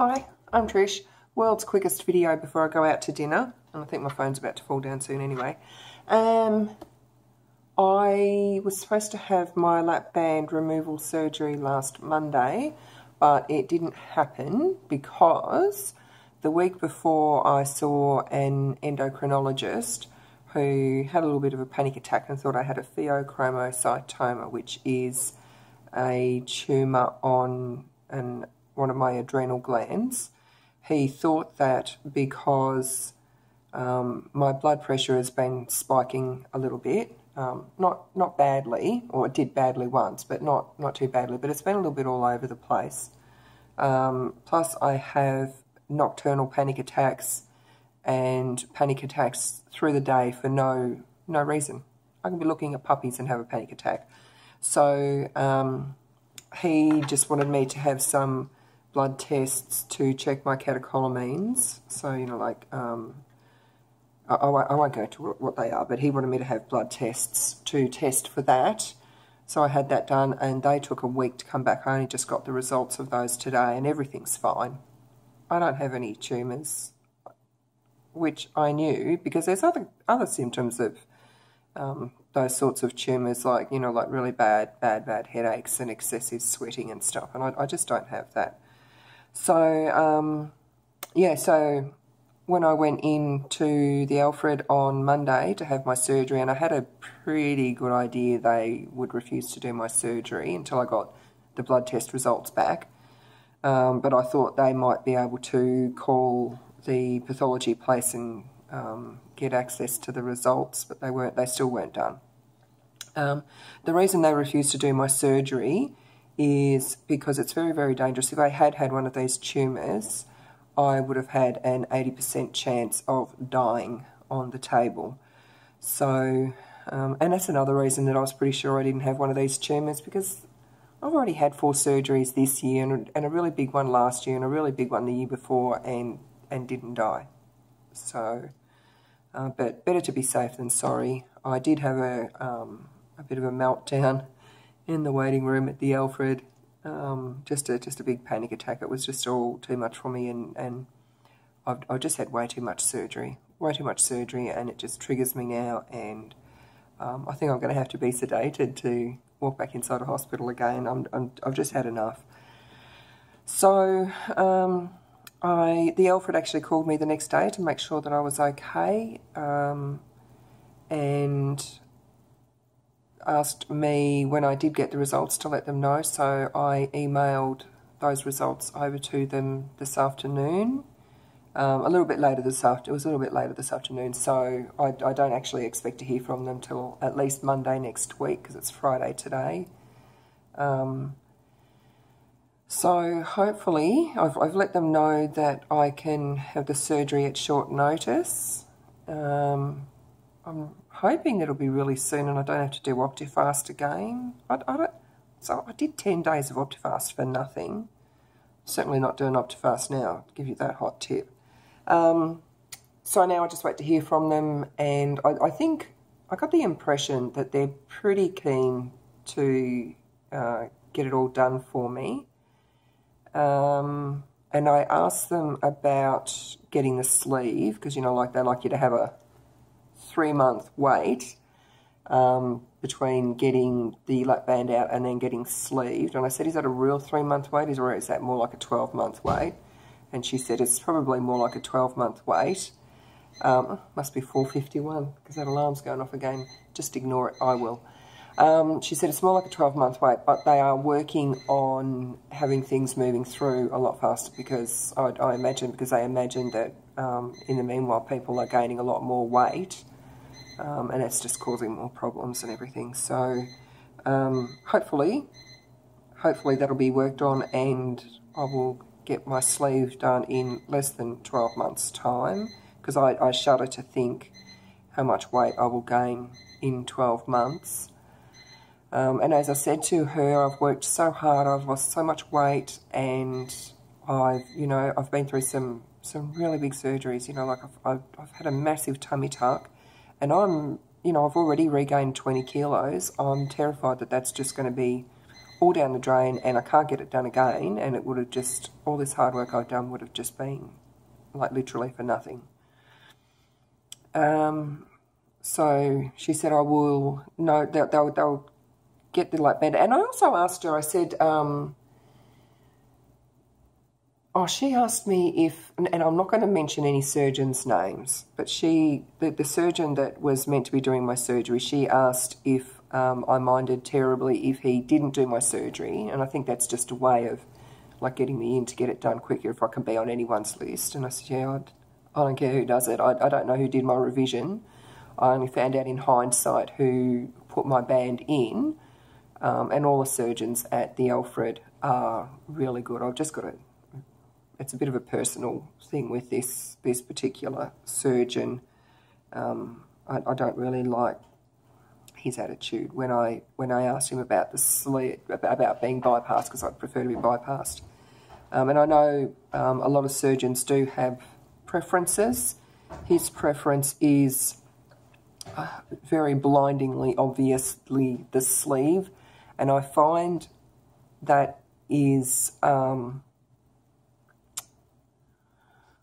Hi, I'm Trish. World's quickest video before I go out to dinner. And I think my phone's about to fall down soon anyway. I was supposed to have my lap band removal surgery last Monday, but it didn't happen because the week before I saw an endocrinologist who had a little bit of a panic attack and thought I had a pheochromocytoma, which is a tumour on one of my adrenal glands. He thought that because my blood pressure has been spiking a little bit, not badly, or it did badly once, but not too badly, but it's been a little bit all over the place. Plus I have nocturnal panic attacks and panic attacks through the day for no reason. I can be looking at puppies and have a panic attack. So he just wanted me to have some blood tests to check my catecholamines. So, you know, like, I won't go into what they are, but he wanted me to have blood tests to test for that. So I had that done, and they took a week to come back. I only just got the results of those today, and everything's fine. I don't have any tumours, which I knew, because there's other symptoms of those sorts of tumours, like, you know, like really bad headaches and excessive sweating and stuff, and I just don't have that. So, yeah, so when I went into the Alfred on Monday to have my surgery, and I had a pretty good idea they would refuse to do my surgery until I got the blood test results back, but I thought they might be able to call the pathology place and get access to the results, but they still weren't done. The reason they refused to do my surgery is because it's very, very dangerous. If I had had one of these tumours, I would have had an 80% chance of dying on the table. So, and that's another reason that I was pretty sure I didn't have one of these tumours, because I've already had 4 surgeries this year, and a really big one last year, and a really big one the year before, and didn't die. So, but better to be safe than sorry. I did have a bit of a meltdown in the waiting room at the Alfred. Just a big panic attack. It was just all too much for me, and I've just had way too much surgery, and it just triggers me now, and I think I'm going to have to be sedated to walk back inside a hospital again. I've just had enough. So the Alfred actually called me the next day to make sure that I was okay, and asked me when I did get the results to let them know. So I emailed those results over to them this afternoon. A little bit later this afternoon. It was a little bit later this afternoon, so I don't actually expect to hear from them till at least Monday next week, because it's Friday today. So hopefully I've let them know that I can have the surgery at short notice. I'm hoping it'll be really soon and I don't have to do Optifast again. So I did 10 days of Optifast for nothing. Certainly not doing Optifast now, I'll give you that hot tip. So now I just wait to hear from them, and I think I got the impression that they're pretty keen to get it all done for me. And I asked them about getting the sleeve, because, you know, like they like you to have a 3-month wait between getting the lap band out and then getting sleeved. And I said, is that a real 3-month wait, or is that more like a 12-month wait? And she said it's probably more like a 12-month wait. Must be 4:51 because that alarm's going off again. Just ignore it, I will. She said it's more like a 12-month wait, but they are working on having things moving through a lot faster, because I imagine, because they imagine that in the meanwhile people are gaining a lot more weight, and it's just causing more problems and everything. So hopefully that'll be worked on, and I will get my sleeve done in less than 12 months' time, because I shudder to think how much weight I will gain in 12 months. And as I said to her, I've worked so hard, I've lost so much weight, and I've been through some really big surgeries. You know, like I've had a massive tummy tuck, and I've already regained 20 kilos. I'm terrified that that's just going to be all down the drain, and I can't get it done again, and it would have just, all this hard work I've done would have just been, like, literally for nothing. So she said, I will, no, they'll get the, like, band. And I also asked her, I said, she asked me if, and I'm not going to mention any surgeons' names, but the surgeon that was meant to be doing my surgery, she asked if I minded terribly if he didn't do my surgery, and I think that's just a way of, like, getting me in to get it done quicker if I can be on anyone's list. And I said, yeah, I don't care who does it. I don't know who did my revision. I only found out in hindsight who put my band in, and all the surgeons at the Alfred are really good. I've just got to... It's a bit of a personal thing with this particular surgeon. I don't really like his attitude when I asked him about the sleep, about being bypassed, because I prefer to be bypassed. And I know a lot of surgeons do have preferences. His preference is very blindingly, obviously, the sleeve, and I find that is...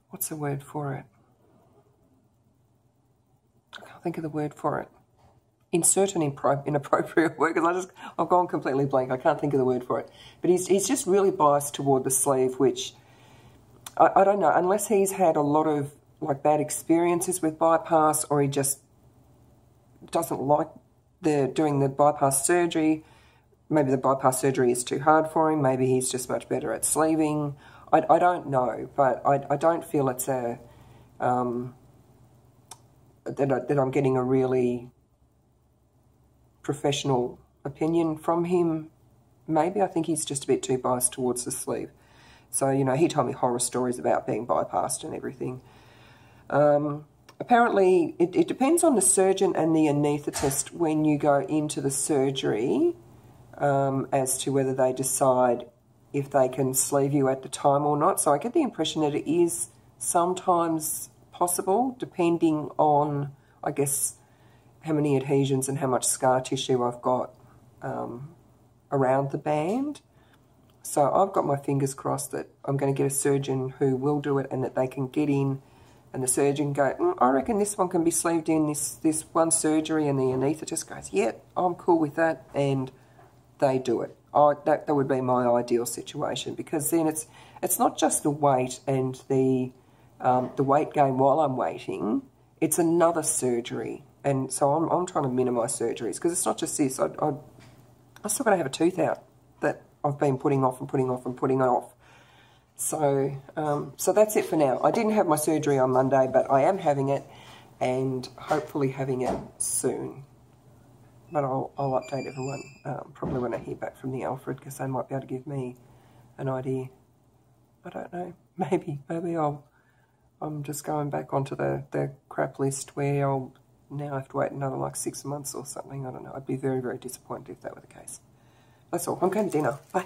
what's the word for it? I can't think of the word for it. Insert an inappropriate word, because I've gone completely blank. I can't think of the word for it. But he's just really biased toward the sleeve, which I don't know, unless he's had a lot of, like, bad experiences with bypass, or he just doesn't like doing the bypass surgery. Maybe the bypass surgery is too hard for him. Maybe he's just much better at sleeving. I don't know, but I don't feel it's that I'm getting a really professional opinion from him. Maybe I think he's just a bit too biased towards the sleeve. So, you know, he told me horror stories about being bypassed and everything. Apparently, it depends on the surgeon and the anaesthetist when you go into the surgery, as to whether they decide if they can sleeve you at the time or not. So I get the impression that it is sometimes possible, depending on, I guess, how many adhesions and how much scar tissue I've got around the band. So I've got my fingers crossed that I'm going to get a surgeon who will do it, and that they can get in and the surgeon go, I reckon this one can be sleeved in this one surgery, and the anaesthetist goes, yeah, I'm cool with that, and they do it. That would be my ideal situation, because then it's not just the weight and the weight gain while I'm waiting, it's another surgery. And so I'm trying to minimise surgeries, because it's not just this. I'm still going to have a tooth out that I've been putting off and putting off and putting off. So so that's it for now. I didn't have my surgery on Monday, but I am having it, and hopefully having it soon. But I'll update everyone probably when I hear back from the Alfred, because they might be able to give me an idea. I don't know. Maybe I'm just going back onto the crap list where I'll now have to wait another, like, 6 months or something. I don't know. I'd be very, very disappointed if that were the case. That's all. I'm going to dinner. Bye.